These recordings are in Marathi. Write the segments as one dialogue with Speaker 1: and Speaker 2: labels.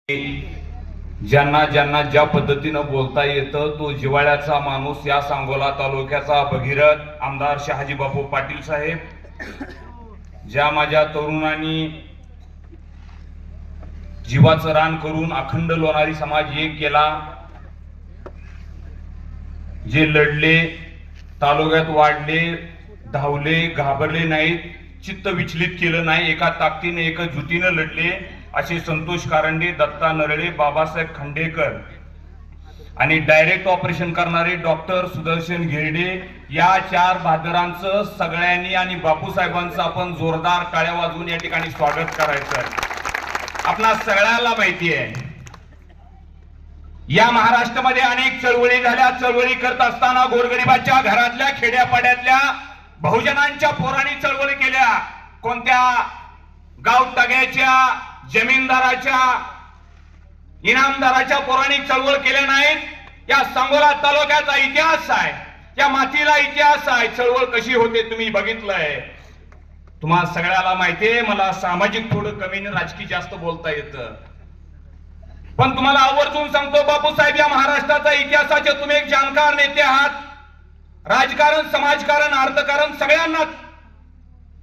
Speaker 1: ज्यांना ज्यांना ज्या पद्धतीनं बोलता येतं तो जिव्हाळ्याचा माणूस या सांगोला तालुक्याचा भगीरथ आमदार शहाजीबापू पाटील साहेब, ज्या माझ्या तरुणांनी जीवाचं रान करून अखंड लोणारी समाज एक केला, जे लढले, तालुक्यात वाढले, धावले, घाबरले नाहीत, चित्त विचलित केलं नाही, एका ताकदीने एकजुटीने लढले असे संतोष कारंडे, दत्ता नरळे, बाबासाहेब खांडेकर आणि डायरेक्ट ऑपरेशन करणारे डॉक्टर सुदर्शन घेरडे या चार बहादरांचं सगळ्यांनी आणि बापूसाहेबांचं आपण जोरदार टाळ्या वाजवून या ठिकाणी स्वागत करायचं. आपणा सगळ्याला माहिती आहे या महाराष्ट्रामध्ये अनेक चळवळी झाल्या. चळवळी करत असताना गोरगरिबाच्या घरातल्या खेड्यापाड्यातल्या बहुजनांच्या पोरांनी चळवळी केल्या. कोणत्या गाव तग्याच्या, जमीनदाराच्या, इनामदाराच्या पोरांनी चळवळ केल्या नाहीत. या सांगोला तालुक्याचा इतिहास आहे, या मातीला इतिहास आहे. चळवळ कशी होते तुम्ही बघितलंय, तुम्हाला सगळ्याला माहितीये. मला सामाजिक थोडं कमी आणि राजकीय जास्त बोलता येतं, पण तुम्हाला आवर्जून सांगतो बापूसाहेब या महाराष्ट्राचा इतिहासाचे तुम्ही एक जाणकार नेते आहात. राजकारण, समाजकारण, अर्थकारण सगळ्यांना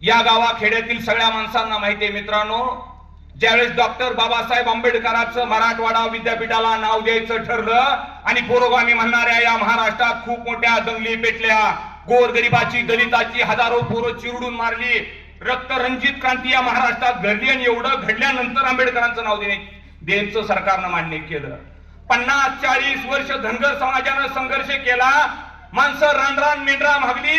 Speaker 1: या गावाखेड्यातील सगळ्या माणसांना माहिती आहे. मित्रांनो, ज्यावेळेस डॉक्टर बाबासाहेब आंबेडकरांचं मराठवाडा विद्यापीठाला नाव द्यायचं ठरलं आणि पुरोगामी म्हणणाऱ्या या महाराष्ट्रात खूप मोठ्या दंगली पेटल्या, गोरगरिबाची, दलिताची हजारो पोरं चिरडून मारली, रक्तरंजित क्रांती या महाराष्ट्रात घडली आणि एवढं घडल्यानंतर आंबेडकरांचं नाव द्यायचं सरकारनं मान्य केलं. 50-40 वर्ष धनगर समाजानं संघर्ष केला. माणसं रानरान मेंढरा मागली,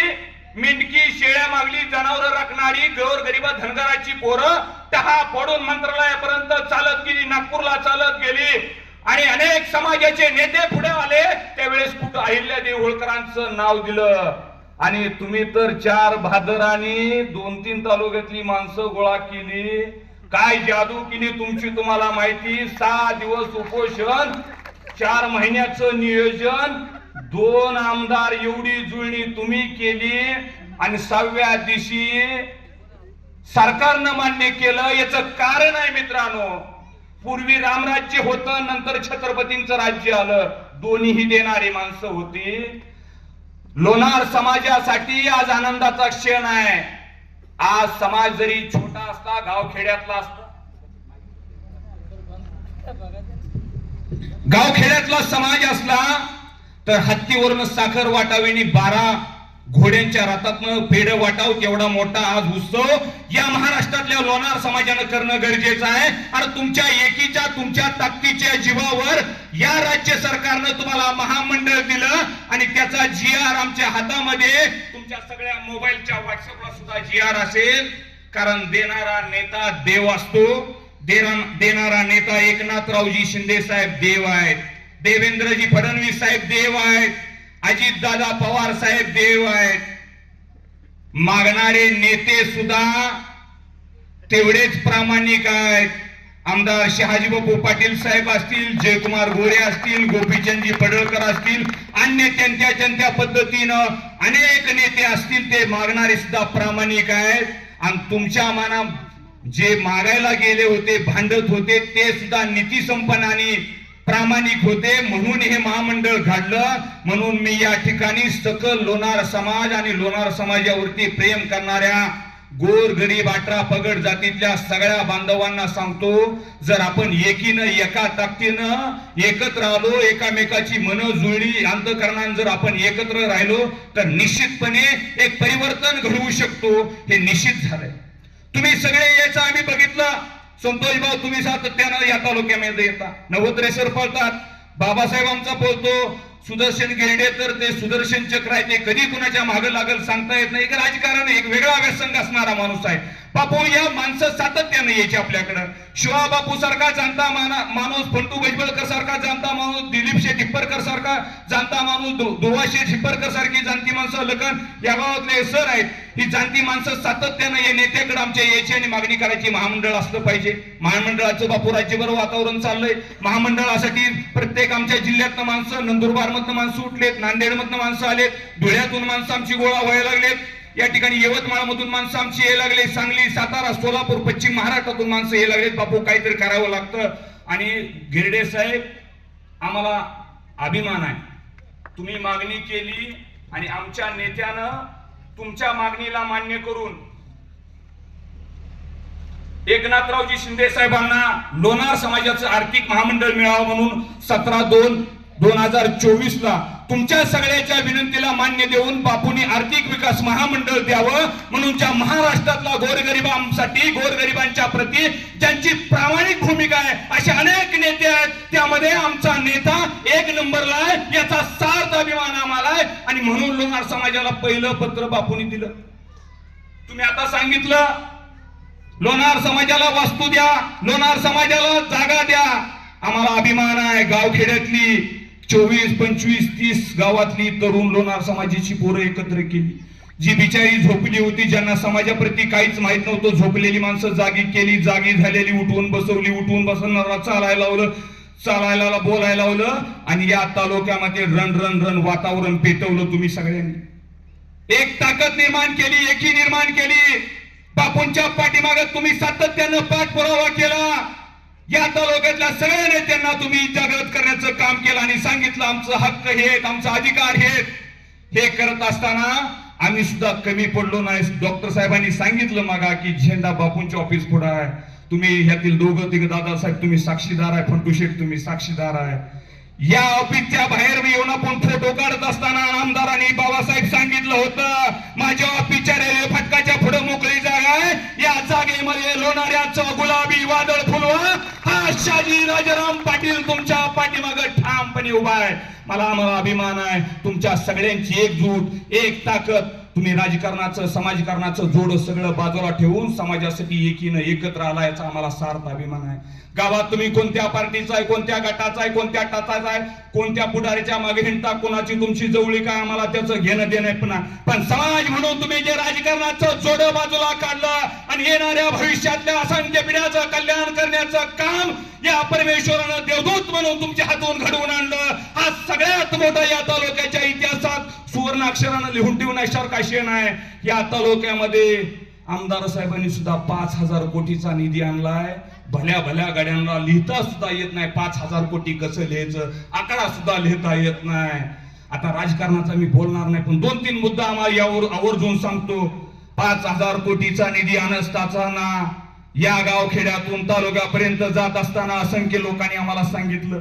Speaker 1: मेंढकी शेळ्या मागली, जनावर राखणारी गोरगरिबा धनगराची पोरं तहा पडून मंत्रालयापर्यंत चालत गेली, नागपूरला चालत गेली आणि अनेक समाजाचे नेते पुढे आले. त्यावेळेस कुठं अहिल्यादेवी होळकरांचं नाव दिलं आणि तुम्ही तर चार बहादरांनी 2-3 तालुक्यातली माणसं गोळा केली. काय जादू केली तुमची तुम्हाला माहिती. 6 दिवस उपोषण, 4 महिन्याचं नियोजन, 2 आमदार एवढी जुळणी तुम्ही केली आणि 6व्या दिवशी सरकारनं मान्य केलं. याचं कारण आहे मित्रांनो, पूर्वी रामराज्य होतं, नंतर छत्रपतींचं राज्य आलं. दोन्हीही देणारी माणसं होती. लोणार समाजासाठी आज आनंदाचा क्षण आहे. आज समाज जरी छोटा असता, गावखेड्यातला असता, गावखेड्यातला समाज असला तर हत्तीवरून साखर वाटावेनी 12 घोड्यांच्या रथातनं पेढ वाटाव तेवढा मोठा आज उत्सव या महाराष्ट्रातल्या लोणार समाजानं करणं गरजेचं आहे. आणि तुमच्या एकीच्या, तुमच्या ताकदीच्या जीवावर या राज्य सरकारनं तुम्हाला महामंडळ दिलं आणि त्याचा GR आमच्या हातामध्ये, तुमच्या सगळ्या मोबाईलच्या व्हॉट्सअपला सुद्धा GR असेल. कारण देणारा नेता देव असतो. देणारा नेता एकनाथरावजी शिंदे साहेब देव आहेत, देवेंद्रजी फडणवीस साहेब देव आहेत, अजितदादा पवार साहेब देव आहेत. मागणारे नेते सुद्धा तेवढेच प्रामाणिक आहेत. आमदार शहाजीबापू पाटील साहेब असतील, जयकुमार गोरे असतील, गोपीचंदजी पडळकर असतील, अन्य त्यांच्या पद्धतीनं अनेक नेते असतील, ते मागणारे सुद्धा प्रामाणिक आहेत. आणि तुमच्या मना जे मागायला गेले होते, भांडत होते, ते सुद्धा नीतिसंपन्न आणि प्रामाणिक होते. म्हणून हे महामंडळ घडलं. म्हणून मी या ठिकाणी सकल लोणार समाज आणि लोणार समाजावरती प्रेम करणाऱ्या गोर गरीब 18 पगड जातीतल्या सगळ्या बांधवांना सांगतो, जर आपण एकीनं, एका ताकदीनं एकत्र आलो, एकामेकाची मन जुळली अंतःकरणानं जर आपण एकत्र राहिलो तर निश्चितपणे एक परिवर्तन घडवू शकतो. हे निश्चित झालंय. तुम्ही सगळे याचं आम्ही बघितलं. संतोष भाऊ, तुम्ही सातत्यानं या तालुक्यामध्ये येता, नवत्रेसर पळतात. बाबासाहेब आमचा बोलतो, सुदर्शन घेरडे तर ते सुदर्शन चक्र आहे, ते कधी कुणाच्या मागे लागल सांगता येत नाही. एक राजकारण, एक वेगळा व्यसंग असणारा माणूस आहे. बापू या माणसं सातत्याने यायचे आपल्याकडं. शिवा बापू सारखा जाणता माणूस, फंटू भुजबळकर सारखा जाणता माणूस, दिलीप शेठ हिप्परकर सारखा जाणता माणूस, दुर्वा शेठ हिप्परकर सारखी जाणती माणसं, लखन या गावातले सर आहेत. ही जाणती माणसं सातत्यानं या नेत्याकडे आमच्या यायची आणि मागणी करायची. महामंडळ असलं पाहिजे. महामंडळाचं बापू राज्यभर वातावरण चाललंय. महामंडळासाठी प्रत्येक आमच्या जिल्ह्यातनं माणसं, नंदुरबार मधनं माणसं उठलेत, नांदेड मधनं माणसं आलेत, धुळ्यातून माणसं आमची गोळा व्हायला लागलेत, या ठिकाणी यवतमाळ मधून माणसं आमची यायला लागले, सांगली, सातारा, सोलापूर, पश्चिम महाराष्ट्रातून माणसं यायला लागलेत. बापू काहीतरी करावं लागतं. आणि गिरडे साहेब, आम्हाला अभिमान आहे, तुम्ही मागणी केली आणि आमच्या नेत्यानं तुमच्या मागणीला मान्य करून एकनाथरावजी शिंदे साहेबांना लोणार समाजाचं आर्थिक महामंडळ मिळावं म्हणून 17/2/2024 ला तुमच्या सगळ्याच्या विनंतीला मान्य देऊन बापूंनी आर्थिक विकास महामंडळ द्यावं म्हणून ज्या महाराष्ट्रातला गोरगरिबांसाठी, गोरगरिबांच्या प्रती ज्यांची प्रामाणिक भूमिका आहे असे अनेक नेते आहेत, त्यामध्ये आमचा नेता एक नंबरला आहे, याचा सार्थ अभिमान आम्हाला आहे. आणि म्हणून लोणार समाजाला पहिलं पत्र बापूंनी दिलं. तुम्ही आता सांगितलं लोणार समाजाला वास्तू द्या, लोणार समाजाला जागा द्या. आम्हाला अभिमान आहे, गावखेड्यातली 24, 25, 30 गावातली तरुण लोणार समाजाची पोरं एकत्र केली. जी बिचारी झोपली होती, ज्यांना समाजाप्रती काहीच माहित नव्हतं, झोपलेली माणसं जागी केली, जागी झालेली उठवून बसवली, उठवून बसवणारा चालायला लावलं, चालायला बोलायला लावलं. आणि या तालुक्यामध्ये रण रण रण वातावरण पेटवलं तुम्ही सगळ्यांनी. एक ताकद निर्माण केली, एकी निर्माण केली. बापूंच्या पाठीमागे तुम्ही सातत्यानं पाठपुरावा केला. या तालुक्यातल्या सगळ्या नेत्यांना तुम्ही जागृत करण्याचं काम केलं आणि सांगितलं आमचं हक्क हे, आमचा अधिकार हे. हे करत असताना आम्ही सुद्धा कमी पडलो नाही. डॉक्टर साहेबांनी सांगितलं मागा की झेंडा बापूंच्या ऑफिस पुढे आहे, तुम्ही ह्यातील दोघं तिघ दादासाहेब तुम्ही साक्षीदार आहे, फंटू शेठ तुम्ही साक्षीदार आहे. या ऑफिसच्या बाहेर येऊन आपण फोटो काढत असताना आमदारांनी बाबासाहेब सांगितलं होतं माझ्या ऑफिसच्या रेल्वे फाटकाच्या पुढे मोकळी जागा आहे, या जागेमध्ये लोणाऱ्याचं गुलाबी वादळ फुलवा. हा शाजी राजाराम पाटील तुमच्या पाठीमागे ठामपणे उभा आहे. आम्हाला अभिमान आहे, तुमच्या सगळ्यांची एकजूट, एक ताकद. तुम्ही राजकारणाचं, समाजकारणाचं जोड सगळं बाजूला ठेवून समाजासाठी एकीनं एकत्र आला, याचा आम्हाला सार्थ अभिमान आहे. गावात तुम्ही कोणत्या पार्टीचा आहे, कोणत्या गटाचा आहे, कोणत्या टाचाचा आहे, कोणत्या पुढारीच्या मागे हिंडता, कोणाची तुमची जवळी काय, आम्हाला त्याचं घेणं देणं. पण समाज म्हणून तुम्ही जे राजकारणाचं जोड बाजूला काढलं आणि येणाऱ्या भविष्यातल्या असंख्य पिढ्याचं कल्याण करण्याचं काम या परमेश्वरानं देवदूत म्हणून तुमच्या हातून घडवून आणलं. हा सगळ्यात मोठा या तालुक्याच्या इतिहासात सुवर्ण अक्षरानं लिहून ठेवण्यासारखा क्षण आहे. या तालुक्यामध्ये आमदार साहेबांनी सुद्धा 5,000 कोटीचा निधी आणलाय. भल्या भल्या गाड्यांना लिहिता सुद्धा येत नाही 5,000 कोटी कसं लिहायचं, आकडा सुद्धा लिहिता येत नाही. आता राजकारणाचा मी बोलणार नाही, पण 2-3 मुद्दा आम्हाला यावर आवर्जून सांगतो. 5,000 कोटीचा निधी आणताना या गावखेड्यातून तालुक्यापर्यंत जात असताना असंख्य लोकांनी आम्हाला सांगितलं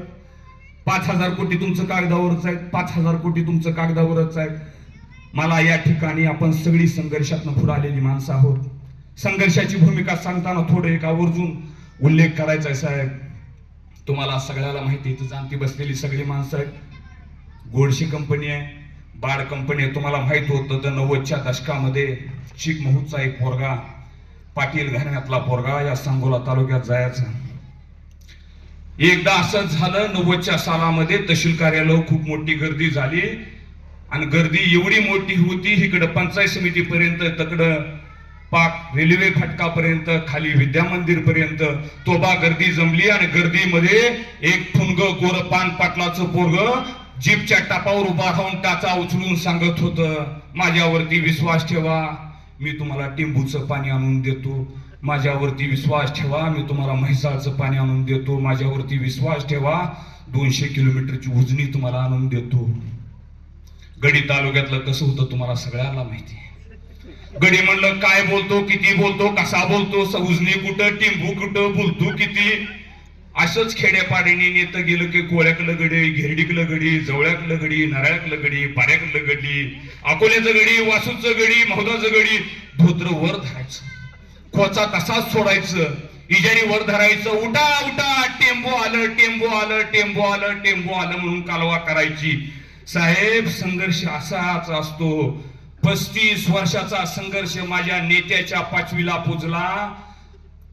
Speaker 1: 5,000 कोटी तुमचं कागदावरच आहेत, 5,000 कोटी तुमचं कागदावरच आहेत. मला या ठिकाणी आपण सगळी संघर्षातून पुढे आलेली माणसं आहोत. संघर्षाची भूमिका सांगताना थोडं एक आवर्जून उल्लेख करायचा आहे साहेब. तुम्हाला सगळ्याला माहिती आहे, इथं जाणती बसलेली सगळी माणसं आहेत. गोडशी कंपनी आहे, बाड कंपनी आहे. तुम्हाला माहित होतं तर 90च्या दशकामध्ये चिक महूदचा एक पोरगा, पाटील घराण्यातला पोरगा या सांगोला तालुक्यात जायचा. एकदा असंच झालं, 90च्या सालामध्ये तहसील कार्यालय खूप मोठी गर्दी झाली आणि गर्दी एवढी मोठी होती, इकडं पंचायत समितीपर्यंत, तिकडं पाक रेल्वे फाटकापर्यंत, खाली विद्या मंदिर पर्यंत तोबा गर्दी जमली. आणि गर्दीमध्ये एक फुनग गोर पान पाटलाचं पोरग जीपच्या टापावर उभा राहून टाचा उचलून सांगत होतं माझ्यावरती विश्वास ठेवा, मी तुम्हाला टिंबूचं पाणी आणून देतो. माझ्यावरती विश्वास ठेवा, मी तुम्हाला म्हैसाळचं पाणी आणून देतो. माझ्यावरती विश्वास ठेवा, 200 किलोमीटरची उजनी तुम्हाला आणून देतो. गडी तालुक्यातलं कसं होतं तुम्हाला सगळ्यांना माहिती आहे. गडी म्हणलं काय बोलतो, किती बोलतो, कसा बोलतो, उजनी कुठं, टिंबू कुठं, बोलतो किती. असंच खेड्यापाड्याने नेतं गेलं की कोळ्याकलं गडी, घेरडीकलं गडी, जवळ्याकलं गडी, नारळाकलं गडी, पाऱ्याकलं गडी, अकोल्याचं गडी, वासूचं गडी, महोदाचं गडी. धोत्र वर धरायचं, खोचा तसाच सोडायचं, इजारी वर धरायचं. उठा उठा, टेंबू आलं, टेंबू आलं, टेंबू आलं, टेंबू आलं म्हणून कालवा करायची. साहेब, संघर्ष असाच असतो. 35 वर्षाचा संघर्ष माझ्या नेत्याच्या 5वीला पुजला.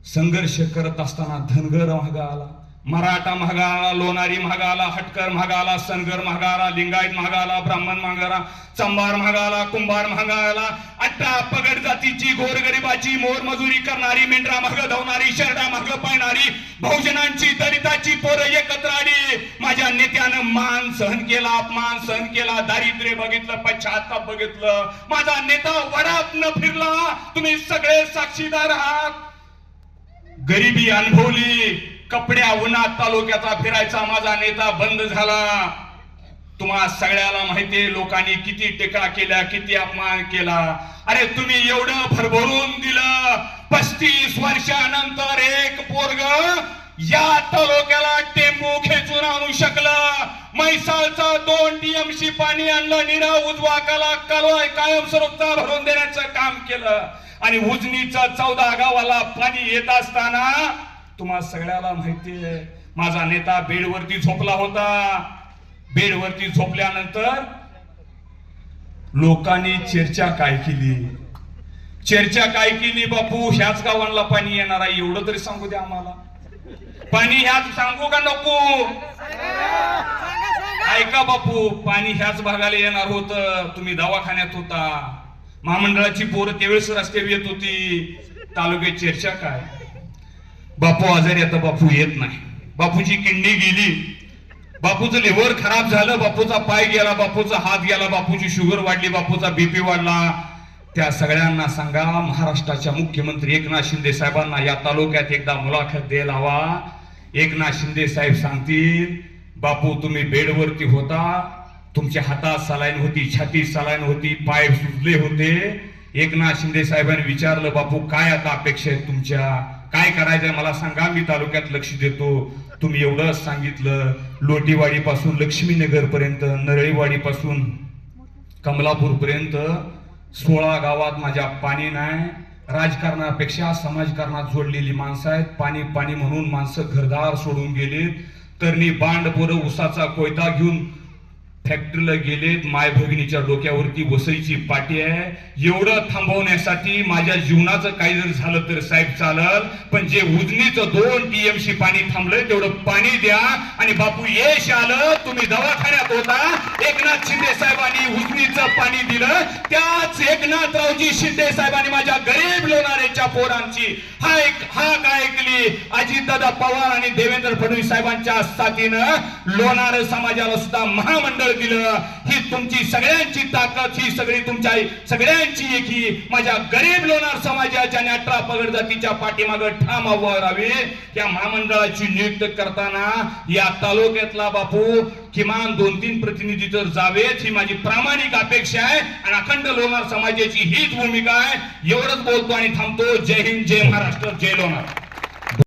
Speaker 1: संघर्ष करत असताना धनगर महागा आला, मराठा महागा आला, लोणारी महागा आला, हटकर महागा आला, सनगर महागा आला, लिंगायत महागा आला, ब्राह्मण महागा आला, चंबार महागा आला, कुंभार महागा आला. 18 पगड जातीची गोरगरिबाची मोरमजुरी करणारी, मेंढरा महाग धावणारी, शरडा महाग पाळणारी, बहुजनांची दलिताची पोरं एकत्र आली. माझ्या नेत्यानं मान सहन केला, अपमान सहन केला, दारिद्र्य बघितलं, पश्चाताप बघितलं. माझा नेता वडाप न फिरला, तुम्ही सगळे साक्षीदार आहात. गरिबी अनुभवली, कपड्या उन्हात तालुक्याचा फिरायचा माझा नेता बंद झाला. तुम्हा सगळ्याला माहितीये लोकांनी किती टीका केल्या, किती अपमान केला. अरे तुम्ही एवढं भरभरून दिलं. 35 वर्षानंतर एक पोरग या तालुक्याला टेंबू खेचून आणू शकलं. म्हैसाळचा 2 TMC पाणी आणलं. निरा उजवा कालवा कायमस्वरूपचा भरून देण्याचं काम केलं. आणि उजनीचा 14 गावाला पाणी येत असताना तुम्हा सगळ्याला माहितीये माझा नेता बेडवरती झोपला होता. बेडवरती झोपल्यानंतर लोकांनी चर्चा काय केली? चर्चा काय केली? बापू ह्याच गावांना पाणी येणार आहे एवढं तरी सांगू द्या आम्हाला. पाणी ह्याच सांगू का नको? ऐका बापू, पाणी ह्याच भागाला येणार होतं. तुम्ही दवाखान्यात होता. महामंडळाची पोरं त्यावेळेस रस्त्यावर येत होती. तालुक्यात चर्चा काय? बापू आजारी आता बापू येत नाही. बापूची किडनी गेली. बापूचं लिव्हर खराब झालं. बापूचा पाय गेला. बापूचा हात गेला. बापूची शुगर वाढली. बापूचा BP वाढला. त्या सगळ्यांना सांगा महाराष्ट्राच्या मुख्यमंत्री एकनाथ शिंदे साहेबांना या तालुक्यात एकदा मुलाखत द्यायला हवा. एकनाथ शिंदे साहेब सांगतील बापू तुम्ही बेडवरती होता. तुमच्या हातात सलाईन होती, छातीत सलाईन होती, पाय सुजले होते. एकनाथ शिंदे साहेबांनी विचारलं बापू काय आता अपेक्षा आहे तुमच्या? काय करायचंय मला सांगा, मी तालुक्यात लक्ष देतो. तुम्ही एवढंच सांगितलं. लोटीवाडी पासून लक्ष्मीनगर पर्यंत, नरळीवाडी पासून कमलापूर पर्यंत 16 गावात माझ्या पाणी नाही. राजकारणापेक्षा समाजकारणात जोडलेली माणसं आहेत. पाणी पाणी म्हणून माणसं घरदार सोडून गेलेत. तरणी बांड पोरं उसाचा कोयता घेऊन फॅक्टरीला गेलेत. माय भगिनीच्या डोक्यावरती वसईची पाटी आहे. एवढं थांबवण्यासाठी माझ्या जीवनाचं काही जर झालं तर साहेब चालल, पण जे उजनीचं 2 TMC पाणी थांबलं तेवढं पाणी द्या. आणि बापू यश आलं. तुम्ही दवाखान्यात होता. एकनाथ शिंदे साहेबांनी उजनीचं पाणी दिलं. त्याच एकनाथरावजी शिंदे साहेबांनी माझ्या गरीब लोणारेच्या पोरांची हाक ऐकली. अजितदादा पवार आणि देवेंद्र फडणवीस साहेबांच्या साथीनं लोणार समाजाला सुद्धा महामंडळ दिलं. ही तुमची सगळ्यांची ताकद, ही सगळी तुमच्या सगळ्यांची एकी माझ्या गरीब लोणार समाजाच्या आणि 18 पगड जातीच्या पाठीमागे ठाम उभा राहावे. या महामंडळाची नियुक्त करताना या तालुक्यातला बापू किमान 2-3 प्रतिनिधी तर जावेत ही माझी प्रामाणिक अपेक्षा आहे. आणि अखंड लोणार समाजाची हीच भूमिका आहे. एवढंच बोलतो आणि थांबतो. जय हिंद, जय महाराष्ट्र, जय लोणार.